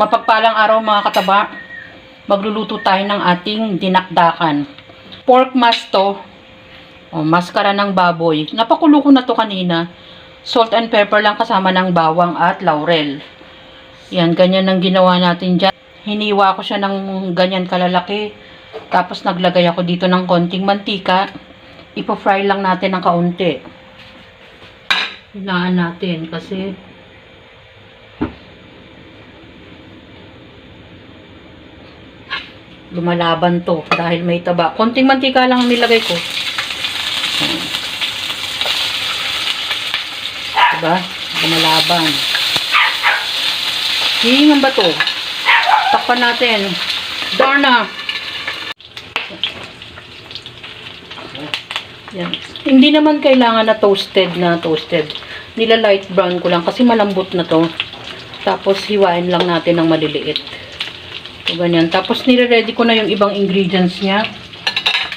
Mapagpalang araw mga kataba. Magluluto tayo ng ating dinakdakan. Pork mas to. Maskara ng baboy. Napakulo ko na to kanina. Salt and pepper lang kasama ng bawang at laurel. Yan, ganyan ang ginawa natin dyan. Hiniwa ko siya ng ganyan kalalaki. Tapos naglagay ako dito ng konting mantika. Ipo-fry lang natin ng kaunti. Hinaan natin kasi lumalaban to dahil may taba. Konting mantika lang ang nilagay ko. Diba? Lumalaban. Hihingan ba to? Takpan natin. Darna! Yan. Hindi naman kailangan na toasted. Nila light brown ko lang kasi malambot na to. Tapos hiwain lang natin ng maliliit. So, ganyan. Tapos nire-ready ko na yung ibang ingredients niya.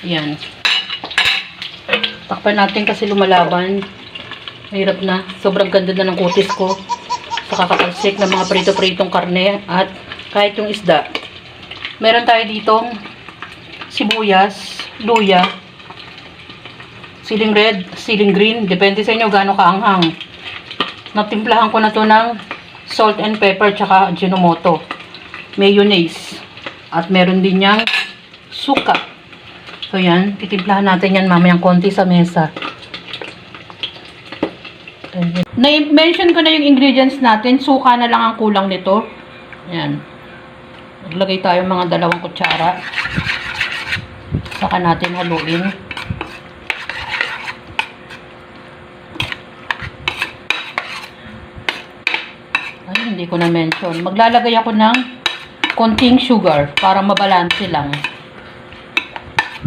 Yan. Takpan natin kasi lumalaban. Mahirap na. Sobrang ganda na ng kutis ko. Sa kakatalsik ng mga prito-pritong karne at kahit yung isda. Meron tayo ditong sibuyas, luya, siling red, siling green. Depende sa inyo gaano kaanghang. Natimplahan ko na to ng salt and pepper tsaka Ajinomoto. Mayonnaise. At meron din niyang suka. So yan, titimplahan natin yan mamayang konti sa mesa. Na-mention ko na yung ingredients natin. Suka na lang ang kulang nito. Yan. Naglagay tayo mga 2 kutsara. Saka natin haluin. Ay, hindi ko na-mention. Maglalagay ako ng konting sugar para mabalanse lang.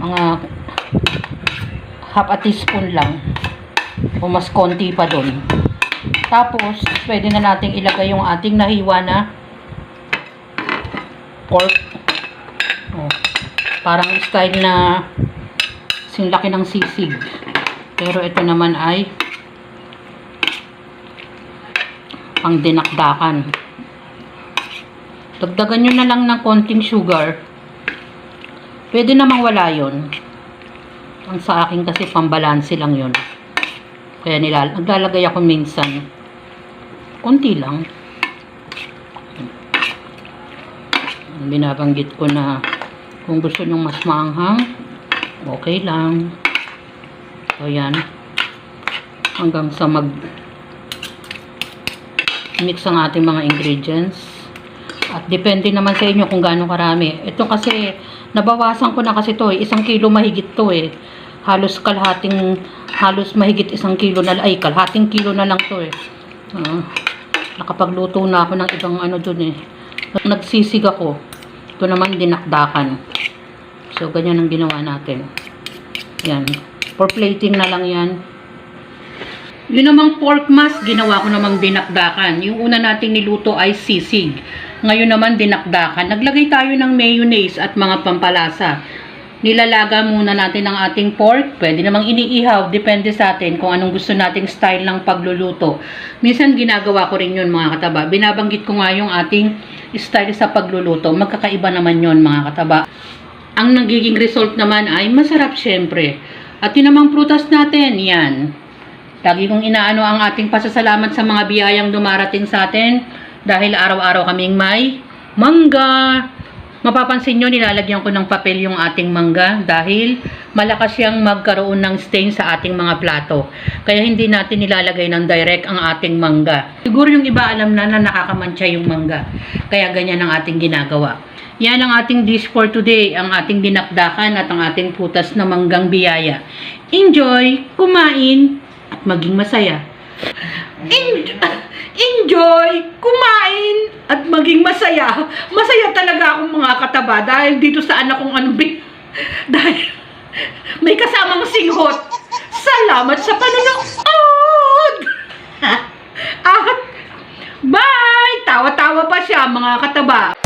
Mga half a teaspoon lang. O mas konti pa dun. Tapos, pwede na nating ilagay yung ating nahiwa na pork. Parang style na sinlaki ng sisig. Pero ito naman ay pang dinakdakan. Dagdagan nyo na lang ng konting sugar. Pwede namang wala yun. Ang sa akin kasi pambalanse lang yun. Kaya naglalagay ako minsan. Konti lang. Binabanggit ko na kung gusto nyo mas maanghang, okay lang. So yan. Hanggang sa mix ang ating mga ingredients. At depende naman sa inyo kung gaano karami. Ito kasi, nabawasan ko na kasi to 1 kilo mahigit to Halos mahigit 1 kilo na, ay kalahating kilo na lang to Nakapagluto na ako ng ibang ano dun Nagsisig ako. Ito naman dinakdakan. So, ganyan ang ginawa natin. Yan. For plating na lang yan. Yun namang pork mas, ginawa ko namang dinakdakan. Yung una nating niluto ay sisig. Ngayon naman dinakdakan. Naglagay tayo ng mayonnaise at mga pampalasa. Nilalaga muna natin ang ating pork. Pwede namang iniihaw. Depende sa atin kung anong gusto nating style ng pagluluto. Minsan ginagawa ko rin yun mga kataba. Binabanggit ko nga yung ating style sa pagluluto. Magkakaiba naman yun mga kataba. Ang nagiging result naman ay masarap syempre. At yun namang prutas natin. Yan. Lagi kong inaano ang ating pasasalamat sa mga biyayang dumarating sa atin dahil araw-araw kaming may mangga. Mapapansin nyo, nilalagyan ko ng papel yung ating mangga dahil malakas siyang magkaroon ng stain sa ating mga plato. Kaya hindi natin nilalagay ng direct ang ating mangga. Siguro yung iba alam na nakakamansya yung mangga. Kaya ganyan ang ating ginagawa. Yan ang ating dish for today, ang ating dinakdakan at ang ating putas na manggang biyaya. Enjoy, kumain, at maging masaya. Enjoy, kumain, at maging masaya. Masaya talaga akong mga kataba dahil dito sa anak kong dahil may kasamang singhot. Salamat sa panonood! At bye! Tawa-tawa pa siya mga kataba.